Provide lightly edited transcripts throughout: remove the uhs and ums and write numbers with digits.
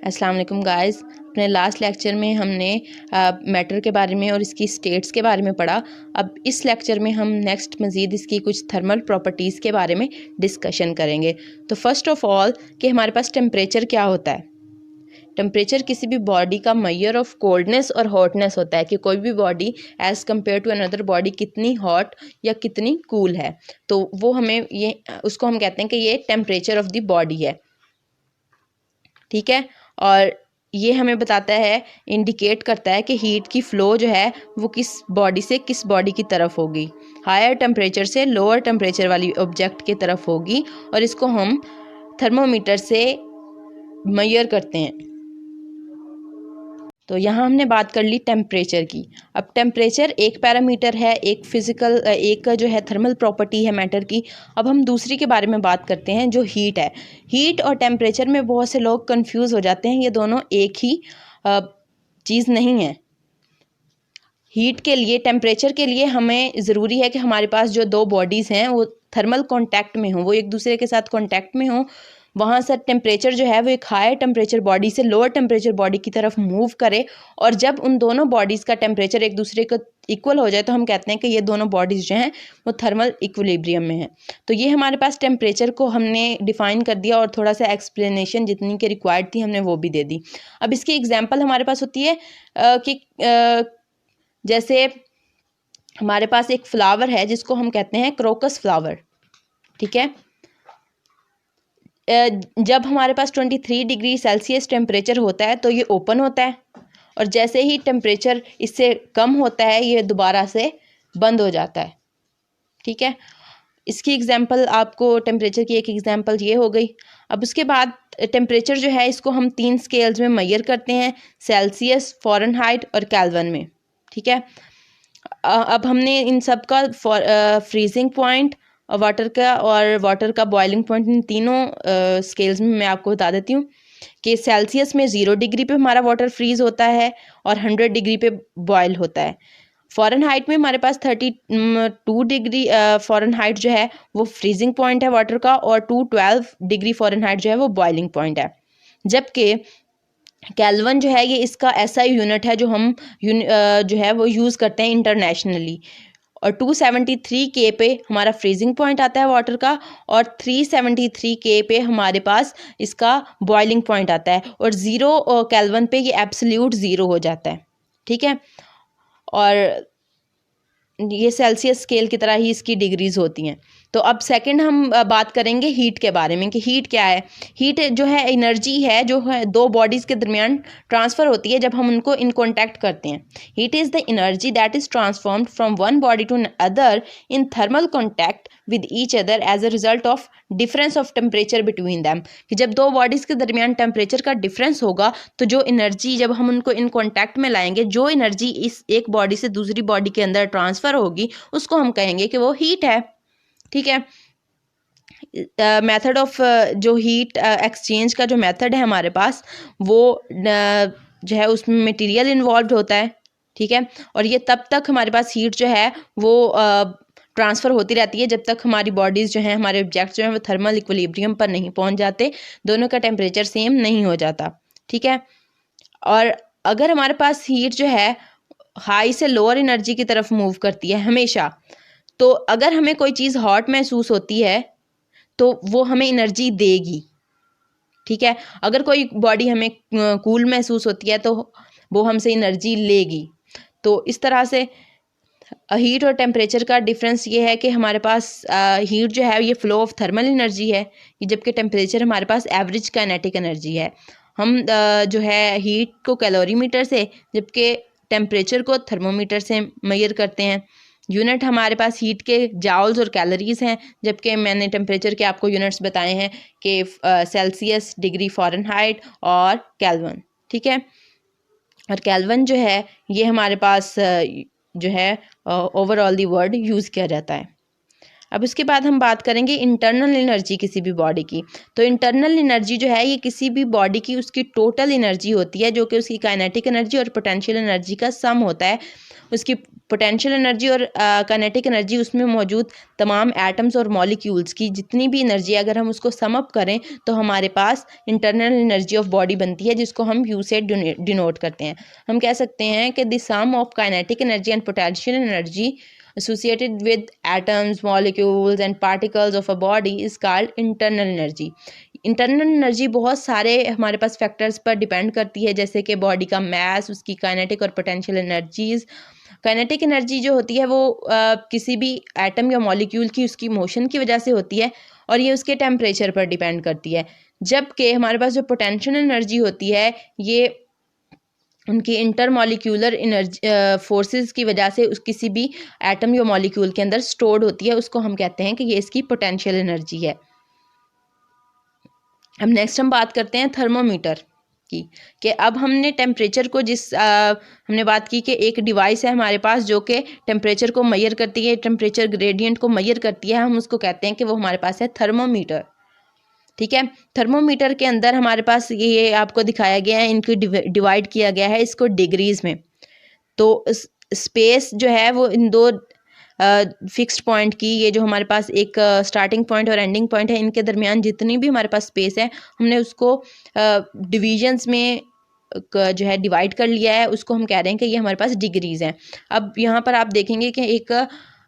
अस्सलाम वालेकुम गाइस। अपने लास्ट लेक्चर में हमने मैटर के बारे में और इसकी स्टेट्स के बारे में पढ़ा। अब इस लेक्चर में हम नेक्स्ट मज़ीद इसकी कुछ थर्मल प्रॉपर्टीज़ के बारे में डिस्कशन करेंगे। तो फर्स्ट ऑफ ऑल कि हमारे पास टेम्परेचर क्या होता है। टेम्परेचर किसी भी बॉडी का मेजर ऑफ कोल्डनेस और हॉटनेस होता है कि कोई भी body as compare to another body कितनी हॉट या कितनी कूल है। तो वो हमें उसको हम कहते हैं कि ये टेम्परेचर ऑफ द बॉडी है, ठीक है। और ये हमें बताता है, इंडिकेट करता है कि हीट की फ़्लो जो है वो किस बॉडी से किस बॉडी की तरफ होगी। हायर टेम्परेचर से लोअर टेम्परेचर वाली ऑब्जेक्ट की तरफ होगी और इसको हम थर्मोमीटर से मेजर करते हैं। तो यहाँ हमने बात कर ली टेम्परेचर की। अब टेम्परेचर एक पैरामीटर है, एक फिज़िकल एक जो है थर्मल प्रॉपर्टी है मैटर की। अब हम दूसरी के बारे में बात करते हैं जो हीट है। हीट और टेम्परेचर में बहुत से लोग कंफ्यूज हो जाते हैं, ये दोनों एक ही चीज़ नहीं है। हीट के लिए, टेम्परेचर के लिए हमें ज़रूरी है कि हमारे पास जो दो बॉडीज़ हैं वो थर्मल कॉन्टैक्ट में हों, वो एक दूसरे के साथ कॉन्टैक्ट में हों। वहाँ से टेम्परेचर जो है वो एक हायर टेम्परेचर बॉडी से लोअर टेम्परेचर बॉडी की तरफ मूव करे, और जब उन दोनों बॉडीज़ का टेम्परेचर एक दूसरे को इक्वल हो जाए तो हम कहते हैं कि ये दोनों बॉडीज़ जो हैं वो थर्मल इक्विलिब्रियम में हैं। तो ये हमारे पास टेम्परेचर को हमने डिफ़ाइन कर दिया और थोड़ा सा एक्सप्लेनेशन जितनी की रिक्वायर्ड थी हमने वो भी दे दी। अब इसकी एग्जाम्पल हमारे पास होती है कि जैसे हमारे पास एक फ्लावर है जिसको हम कहते हैं क्रोकस फ्लावर, ठीक है। जब हमारे पास 23 डिग्री सेल्सियस टेम्परेचर होता है तो ये ओपन होता है, और जैसे ही टेम्परेचर इससे कम होता है ये दोबारा से बंद हो जाता है, ठीक है। इसकी एग्जांपल आपको टेम्परेचर की एक एग्जांपल ये हो गई। अब उसके बाद टेम्परेचर जो है इसको हम 3 स्केल्स में मेजर करते हैं, सेल्सियस, फ़ारेनहाइट और केल्विन में, ठीक है। अब हमने इन सब का फ्रीजिंग पॉइंट वाटर का और वाटर का बॉइलिंग पॉइंट, इन तीनों स्केल्स में मैं आपको बता देती हूँ कि सेल्सियस में 0 डिग्री पे हमारा वाटर फ्रीज होता है और 100 डिग्री पे बॉयल होता है। फ़ारेनहाइट में हमारे पास 32 डिग्री फ़ारेनहाइट जो है वो फ्रीजिंग पॉइंट है वाटर का, और 212 डिग्री फ़ारेनहाइट जो है वो बॉइलिंग पॉइंट है। जबकि केल्विन जो है ये इसका ऐसा यूनिट है जो हम जो है वो यूज़ करते हैं इंटरनेशनली। और 273 के पे हमारा फ्रीजिंग पॉइंट आता है वाटर का, और 373 के पे हमारे पास इसका बॉइलिंग पॉइंट आता है, और 0 केल्विन पे ये एब्सोल्यूट 0 हो जाता है, ठीक है। और ये सेल्सियस स्केल की तरह ही इसकी डिग्रीज होती हैं। तो अब सेकंड हम बात करेंगे हीट के बारे में कि हीट क्या है। हीट जो है एनर्जी है जो है दो बॉडीज़ के दरमियान ट्रांसफ़र होती है जब हम उनको इन कॉन्टैक्ट करते हैं। Heat is the energy that is transformed from one body to other in thermal contact with each other as a result of difference of temperature between them. कि जब दो बॉडीज़ के दरमियान टेम्परेचर का डिफरेंस होगा तो जो एनर्जी, जब हम उनको इन कॉन्टैक्ट में लाएंगे, जो एनर्जी इस एक बॉडी से दूसरी बॉडी के अंदर ट्रांसफ़र होगी उसको हम कहेंगे कि वो हीट है, ठीक है। मेथड ऑफ जो हीट एक्सचेंज का जो मेथड है हमारे पास वो जो है उसमें मटेरियल इन्वॉल्व होता है, ठीक है। और ये तब तक हमारे पास हीट जो है वो ट्रांसफ़र होती रहती है जब तक हमारी बॉडीज़ जो हैं, हमारे ऑब्जेक्ट्स जो हैं वो थर्मल इक्विलिब्रियम पर नहीं पहुंच जाते, दोनों का टेम्परेचर सेम नहीं हो जाता, ठीक है। और अगर हमारे पास हीट जो है हाई से लोअर एनर्जी की तरफ मूव करती है हमेशा, तो अगर हमें कोई चीज़ हॉट महसूस होती है तो वो हमें एनर्जी देगी, ठीक है। अगर कोई बॉडी हमें कूल महसूस होती है तो वो हमसे एनर्जी लेगी। तो इस तरह से हीट और टेम्परेचर का डिफरेंस ये है कि हमारे पास हीट जो है ये फ्लो ऑफ थर्मल एनर्जी है, जबकि टेम्परेचर हमारे पास एवरेज काइनेटिक एनर्जी है। हम जो है हीट को कैलोरीमीटर से, जबकि टेम्परेचर को थर्मोमीटर से मेजर करते हैं। यूनिट हमारे पास हीट के जाउल्स और कैलोरीज हैं, जबकि मैंने टेम्परेचर के आपको यूनिट्स बताए हैं कि सेल्सियस, डिग्री फ़ारेनहाइट और केल्विन, ठीक है। और केल्विन जो है ये हमारे पास जो है ओवरऑल दी वर्ड यूज़ किया जाता है। अब उसके बाद हम बात करेंगे इंटरनल एनर्जी किसी भी बॉडी की। तो इंटरनल एनर्जी जो है ये किसी भी बॉडी की उसकी टोटल एनर्जी होती है, जो कि उसकी काइनेटिक एनर्जी और पोटेंशियल एनर्जी का सम होता है। उसकी पोटेंशियल एनर्जी और काइनेटिक एनर्जी, उसमें मौजूद तमाम एटम्स और मॉलिक्यूल्स की जितनी भी एनर्जी है, अगर हम उसको सम अप करें तो हमारे पास इंटरनल एनर्जी ऑफ बॉडी बनती है, जिसको हम यू से डिनोट करते हैं। हम कह सकते हैं कि the sum of kinetic energy and potential energy associated with atoms, molecules and particles of a body is called internal energy. Internal energy बहुत सारे हमारे पास फैक्टर्स पर डिपेंड करती है, जैसे कि बॉडी का मास, उसकी काइनेटिक और पोटेंशियल एनर्जीज। काइनेटिक एनर्जी जो होती है वो किसी भी एटम या मॉलिक्यूल की उसकी मोशन की वजह से होती है और ये उसके टेम्परेचर पर डिपेंड करती है, जबकि हमारे पास जो पोटेंशियल एनर्जी होती है ये उनकी इंटरमॉलिक्यूलर एनर्जी फोर्सेस की वजह से उस किसी भी एटम या मॉलिक्यूल के अंदर स्टोर्ड होती है, उसको हम कहते हैं कि ये इसकी पोटेंशियल एनर्जी है। अब नेक्स्ट हम बात करते हैं थर्मोमीटर की, कि अब हमने टेम्परेचर को हमने बात की कि एक डिवाइस है हमारे पास जो कि टेम्परेचर को मेजर करती है, टेम्परेचर ग्रेडियंट को मेजर करती है, हम उसको कहते हैं कि वो हमारे पास है थर्मोमीटर। ठीक है, थर्मोमीटर के अंदर हमारे पास ये आपको दिखाया गया है, इनको डिवाइड किया गया है इसको डिग्रीज में। तो स्पेस जो है वो इन दो फिक्स्ड पॉइंट की, ये जो हमारे पास एक स्टार्टिंग पॉइंट और एंडिंग पॉइंट है, इनके दरमियान जितनी भी हमारे पास स्पेस है हमने उसको डिवीजन्स में जो है डिवाइड कर लिया है, उसको हम कह रहे हैं कि ये हमारे पास डिग्रीज हैं। अब यहाँ पर आप देखेंगे कि एक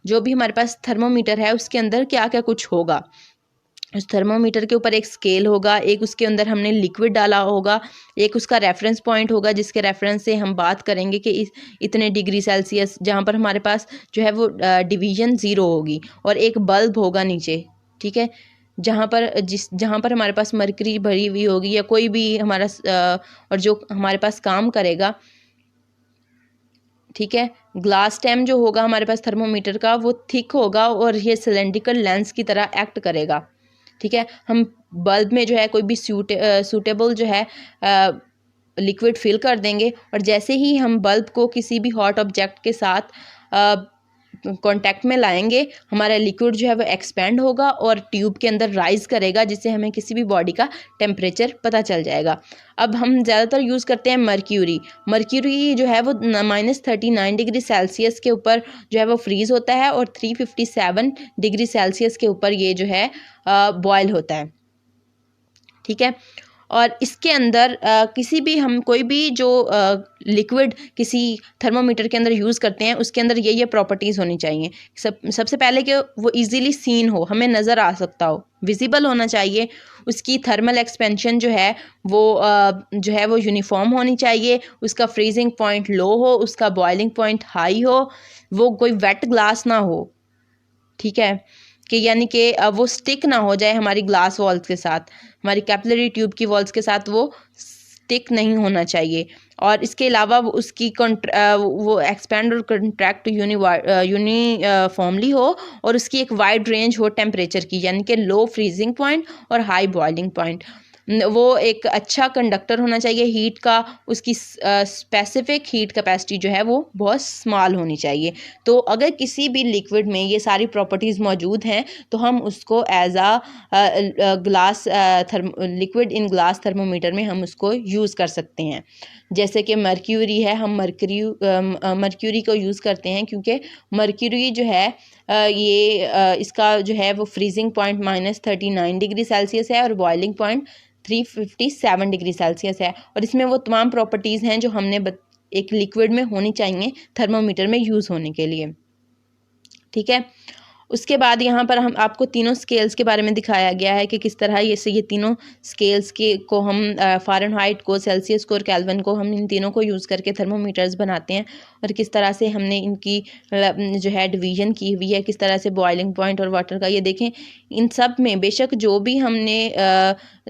जो भी हमारे पास थर्मोमीटर है उसके अंदर क्या क्या कुछ होगा। उस थर्मोमीटर के ऊपर एक स्केल होगा, एक उसके अंदर हमने लिक्विड डाला होगा, एक उसका रेफरेंस पॉइंट होगा जिसके रेफरेंस से हम बात करेंगे कि इतने डिग्री सेल्सियस, जहाँ पर हमारे पास जो है वो डिवीजन 0 होगी, और एक बल्ब होगा नीचे। ठीक है, जहाँ पर हमारे पास मरकरी भरी हुई होगी या कोई भी हमारा और जो हमारे पास काम करेगा। ठीक है, ग्लास स्टेम जो होगा हमारे पास थर्मोमीटर का वो थिक होगा और ये सिलेंड्रिकल लेंस की तरह एक्ट करेगा। ठीक है, हम बल्ब में जो है कोई भी सूटेबल जो है लिक्विड फिल कर देंगे, और जैसे ही हम बल्ब को किसी भी हॉट ऑब्जेक्ट के साथ कांटेक्ट में लाएंगे, हमारा लिक्विड जो है वो एक्सपेंड होगा और ट्यूब के अंदर राइज करेगा, जिससे हमें किसी भी बॉडी का टेम्परेचर पता चल जाएगा। अब हम ज़्यादातर यूज़ करते हैं मर्क्यूरी जो है वो -39 डिग्री सेल्सियस के ऊपर जो है वो फ्रीज़ होता है, और 357 डिग्री सेल्सियस के ऊपर ये जो है बॉयल होता है। ठीक है, और इसके अंदर किसी भी हम कोई भी जो लिक्विड किसी थर्मोमीटर के अंदर यूज़ करते हैं उसके अंदर ये प्रॉपर्टीज़ होनी चाहिए। सबसे पहले कि वो इजीली सीन हो, हमें नज़र आ सकता हो, विजिबल होना चाहिए। उसकी थर्मल एक्सपेंशन जो है वो यूनिफॉर्म होनी चाहिए। उसका फ्रीजिंग पॉइंट लो हो, उसका बॉइलिंग पॉइंट हाई हो, वो कोई वेट ग्लास ना हो। ठीक है, कि यानी कि वो स्टिक ना हो जाए हमारी ग्लास वॉल्स के साथ, हमारी कैपिलरी ट्यूब की वॉल्स के साथ वो स्टिक नहीं होना चाहिए। और इसके अलावा उसकी वो एक्सपेंड और कंट्रैक्ट यूनिफॉर्मली हो, और उसकी एक वाइड रेंज हो टेम्परेचर की, यानी कि लो फ्रीजिंग पॉइंट और हाई बॉइलिंग पॉइंट। वो एक अच्छा कंडक्टर होना चाहिए हीट का, उसकी स्पेसिफिक हीट कैपेसिटी जो है वो बहुत स्मॉल होनी चाहिए। तो अगर किसी भी लिक्विड में ये सारी प्रॉपर्टीज़ मौजूद हैं तो हम उसको as glass liquid in glass thermometer में हम उसको यूज़ कर सकते हैं। जैसे कि मर्क्यूरी है, हम मर्क्यूरी को यूज़ करते हैं क्योंकि मर्क्यूरी जो है इसका जो है वो फ्रीजिंग पॉइंट -39 डिग्री सेल्सियस है और बॉइलिंग पॉइंट 357 डिग्री सेल्सियस है, और इसमें वो तमाम प्रॉपर्टीज़ हैं जो हमने एक लिक्विड में होनी चाहिए थर्मोमीटर में यूज़ होने के लिए। ठीक है, उसके बाद यहाँ पर हम आपको तीनों स्केल्स के बारे में दिखाया गया है कि किस तरह ये तीनों स्केल्स को हम फ़ारेनहाइट को, सेल्सियस को और केल्विन को, हम इन तीनों को यूज़ करके थर्मोमीटर्स बनाते हैं, और किस तरह से हमने इनकी जो है डिवीज़न की हुई है, किस तरह से बॉइलिंग पॉइंट और वाटर का। ये देखें, इन सब में बेशक जो भी हमने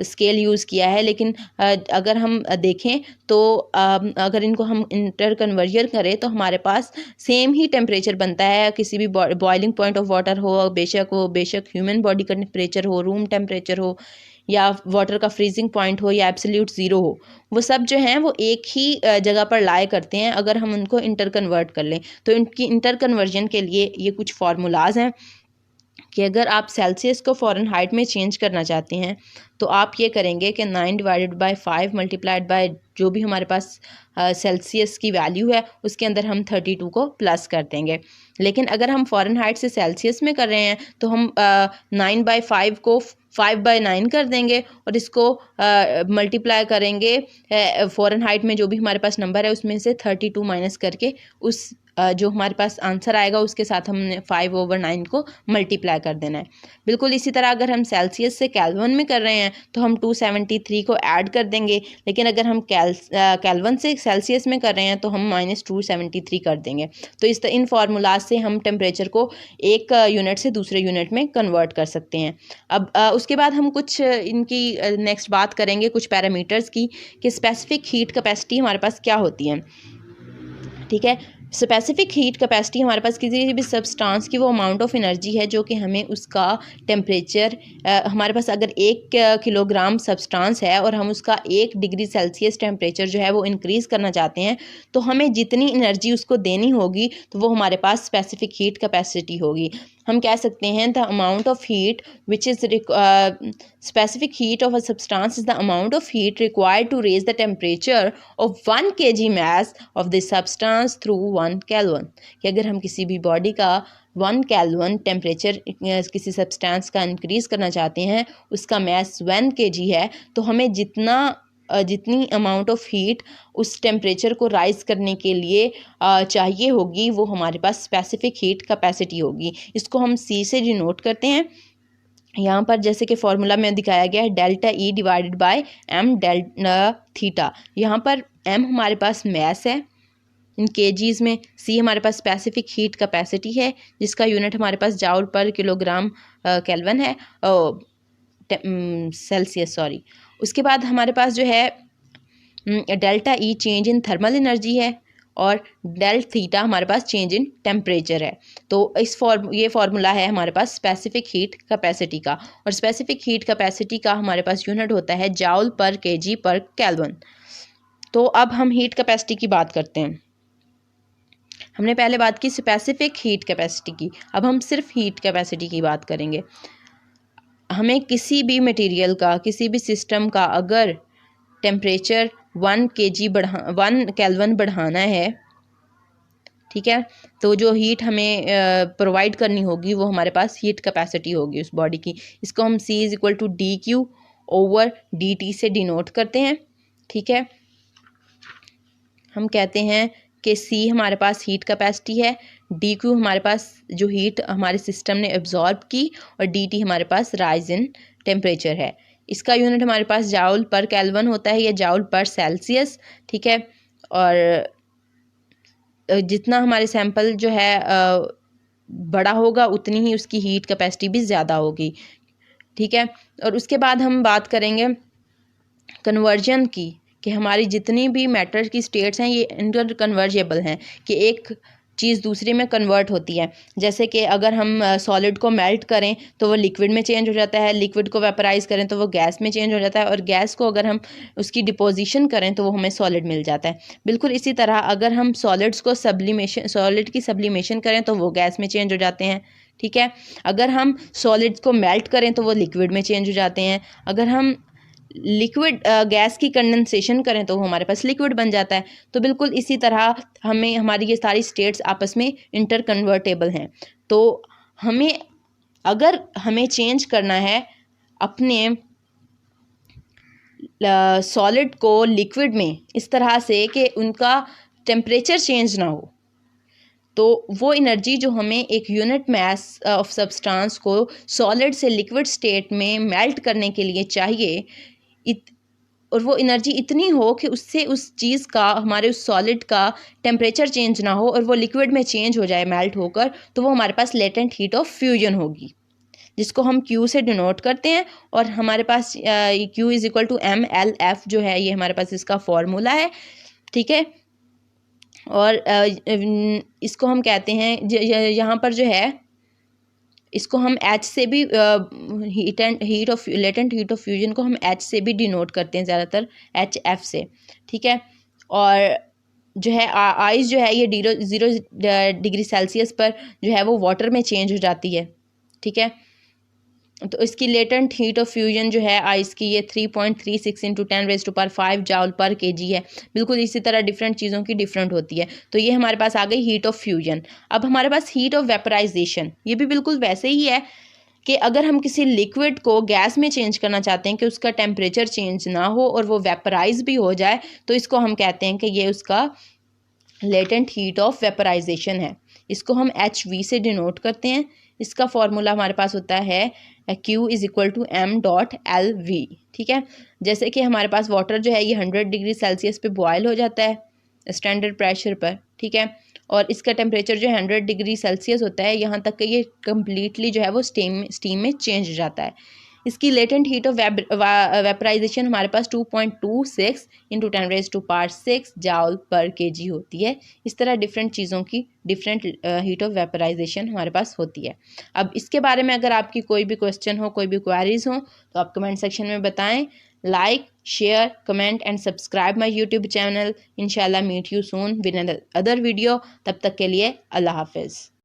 स्केल यूज़ किया है, लेकिन अगर हम देखें तो अगर इनको हम इंटर कन्वर्जन करें तो हमारे पास सेम ही टेम्परेचर बनता है। किसी भी बॉइलिंग पॉइंट ऑफ वाटर हो, बेशक ह्यूमन बॉडी का टेम्परेचर हो, रूम टेम्परेचर हो, या वाटर का फ्रीजिंग पॉइंट हो, या एब्सोल्यूट ज़ीरो हो, वो सब जो हैं वो एक ही जगह पर लाए करते हैं अगर हम उनको इंटर कन्वर्ट कर लें। तो इनकी इंटर कन्वर्जन के लिए ये कुछ फार्मूलाज हैं कि अगर आप सेल्सियस को फ़ारेनहाइट में चेंज करना चाहते हैं तो आप ये करेंगे कि 9 डिवाइडेड बाय 5 मल्टीप्लाइड बाय जो भी हमारे पास सेल्सियस की वैल्यू है उसके अंदर हम 32 को प्लस कर देंगे। लेकिन अगर हम फ़ारेनहाइट से सेल्सियस में कर रहे हैं तो हम 9/5 को 5/9 कर देंगे और इसको मल्टीप्लाई करेंगे फ़ारेनहाइट में जो भी हमारे पास नंबर है उसमें से 32 माइनस करके उस जो हमारे पास आंसर आएगा उसके साथ हमने 5/9 को मल्टीप्लाई कर देना है। बिल्कुल इसी तरह अगर हम सेल्सियस से केल्विन में कर रहे हैं तो हम 273 को ऐड कर देंगे, लेकिन अगर हम केल्विन से सेल्सियस में कर रहे हैं तो हम -273 कर देंगे। तो इन फार्मूलाज से हम टेम्परेचर को एक यूनिट से दूसरे यूनिट में कन्वर्ट कर सकते हैं। अब उसके बाद हम कुछ इनकी नेक्स्ट बात करेंगे कुछ पैरामीटर्स की कि स्पेसिफिक हीट कैपेसिटी हमारे पास क्या होती है। ठीक है, स्पेसिफिक हीट कैपेसिटी हमारे पास किसी भी सब्सटेंस की वो अमाउंट ऑफ एनर्जी है जो कि हमें उसका टेम्परेचर हमारे पास अगर 1 किलोग्राम सब्सटेंस है और हम उसका 1 डिग्री सेल्सियस टेम्परेचर जो है वो इंक्रीज़ करना चाहते हैं तो हमें जितनी एनर्जी उसको देनी होगी तो वो हमारे पास स्पेसिफिक हीट कैपेसिटी होगी। हम कह सकते हैं the amount of heat which is specific heat of a substance is the amount of heat required to raise the temperature of 1 kg mass of the substance through 1 Kelvin। कि अगर हम किसी भी बॉडी का 1 केल्विन टेम्परेचर किसी substance का increase करना चाहते हैं उसका मैस 1 kg है तो हमें जितनी अमाउंट ऑफ हीट उस टेम्परेचर को राइज़ करने के लिए चाहिए होगी वो हमारे पास स्पेसिफिक हीट कैपेसिटी होगी। इसको हम C से डिनोट करते हैं। यहाँ पर जैसे कि फॉर्मूला में दिखाया गया है delta E divided by m theta. यहाँ पर m हमारे पास मैस है इन केजीज़ में, C हमारे पास स्पेसिफिक हीट कैपेसिटी है जिसका यूनिट हमारे पास जाउल पर किलोग्राम केल्विन है सेल्सियस सॉरी। उसके बाद हमारे पास जो है delta E change in thermal energy है और डेल थीटा हमारे पास चेंज इन टेम्परेचर है। तो ये फार्मूला है हमारे पास स्पेसिफिक हीट कैपेसिटी का, और स्पेसिफिक हीट कैपेसिटी का हमारे पास यूनिट होता है जाउल पर केजी पर केल्विन। तो अब हम हीट कैपेसिटी की बात करते हैं। हमने पहले बात की स्पेसिफिक हीट कैपेसिटी की, अब हम सिर्फ हीट कैपेसिटी की बात करेंगे। हमें किसी भी मटेरियल का किसी भी सिस्टम का अगर टेम्परेचर 1 केल्विन बढ़ाना है, ठीक है, तो जो हीट हमें प्रोवाइड करनी होगी वो हमारे पास हीट कैपेसिटी होगी उस बॉडी की। इसको हम C = dQ/dt से डिनोट करते हैं। ठीक है, हम कहते हैं कि C हमारे पास हीट कैपेसिटी है, dQ हमारे पास जो हीट हमारे सिस्टम ने एब्जॉर्ब की और dt हमारे पास राइज इन टेम्परेचर है। इसका यूनिट हमारे पास जाउल पर केल्विन होता है या जाउल पर सेल्सियस। ठीक है, और जितना हमारे सैंपल जो है बड़ा होगा उतनी ही उसकी हीट कैपेसिटी भी ज़्यादा होगी। ठीक है, और उसके बाद हम बात करेंगे कन्वर्जन की कि हमारी जितनी भी मैटर की स्टेट्स हैं ये इंटर कन्वर्जेबल हैं कि एक चीज़ दूसरे में कन्वर्ट होती है। जैसे कि अगर हम सॉलिड को मेल्ट करें तो वो लिक्विड में चेंज हो जाता है, लिक्विड को वेपराइज करें तो वो गैस में चेंज हो जाता है, और गैस को अगर हम उसकी डिपोजिशन करें तो वो हमें सॉलिड मिल जाता है। बिल्कुल इसी तरह अगर हम सॉलिड की सब्लिमेशन करें तो वो गैस में चेंज हो जाते हैं। ठीक है, अगर हम सॉलिड्स को मेल्ट करें तो वो लिक्विड में चेंज हो जाते हैं, अगर हम लिक्विड गैस की कंडेंसेशन करें तो वो हमारे पास लिक्विड बन जाता है। तो बिल्कुल इसी तरह हमारी ये सारी स्टेट्स आपस में इंटर कन्वर्टेबल हैं। तो अगर हमें चेंज करना है अपने सॉलिड को लिक्विड में इस तरह से कि उनका टेम्परेचर चेंज ना हो, तो वो एनर्जी जो हमें एक यूनिट मास ऑफ सब्सटेंस को सॉलिड से लिक्विड स्टेट में मेल्ट करने के लिए चाहिए, और वो एनर्जी इतनी हो कि उससे उस चीज़ का हमारे उस सॉलिड का टेम्परेचर चेंज ना हो और वो लिक्विड में चेंज हो जाए मेल्ट होकर, तो वो हमारे पास लेटेंट हीट ऑफ फ्यूजन होगी जिसको हम Q से डिनोट करते हैं। और हमारे पास Q = mLF जो है ये हमारे पास इसका फॉर्मूला है। ठीक है, और इसको हम कहते हैं यहाँ पर जो है इसको हम H से भी लेटेंट हीट ऑफ फ्यूजन को हम H से भी डिनोट करते हैं ज़्यादातर HF से। ठीक है, और जो है आइस जो है ये 0 डिग्री सेल्सियस पर जो है वो वाटर में चेंज हो जाती है। ठीक है। तो इसकी लेटेंट हीट ऑफ फ्यूजन जो है आइस की, ये 3.36 इंटू 10⁵ जाउल पर केजी है। बिल्कुल इसी तरह डिफरेंट चीज़ों की डिफरेंट होती है। तो ये हमारे पास आ गई हीट ऑफ फ्यूजन। अब हमारे पास हीट ऑफ वेपराइजेशन, ये भी बिल्कुल वैसे ही है कि अगर हम किसी लिक्विड को गैस में चेंज करना चाहते हैं कि उसका टेम्परेचर चेंज ना हो और वो वेपराइज भी हो जाए, तो इसको हम कहते हैं कि ये उसका लेटेंट हीट ऑफ वेपराइजेशन है। इसको हम HV से डिनोट करते हैं। इसका फॉर्मूला हमारे पास होता है Q=m.Lv। ठीक है। जैसे कि हमारे पास वाटर जो है ये 100 डिग्री सेल्सियस पे बॉयल हो जाता है स्टैंडर्ड प्रेशर पर। ठीक है। और इसका टेम्परेचर जो है 100 डिग्री सेल्सियस होता है, यहाँ तक कि ये कम्प्लीटली जो है वो स्टीम में चेंज हो जाता है। इसकी लेटेंट हीट ऑफ वेपराइजेशन हमारे पास 2.26 इंटू 10⁶ जाउल पर केजी होती है। इस तरह डिफरेंट चीज़ों की डिफरेंट हीट ऑफ वेपराइजेशन हमारे पास होती है। अब इसके बारे में अगर आपकी कोई भी क्वेश्चन हो, कोई भी क्वेरीज हो, तो आप कमेंट सेक्शन में बताएं। Like, share, comment and subscribe my YouTube channel. इंशाल्लाह meet you soon with other video. तब तक के लिए अल्लाह हाफिज़।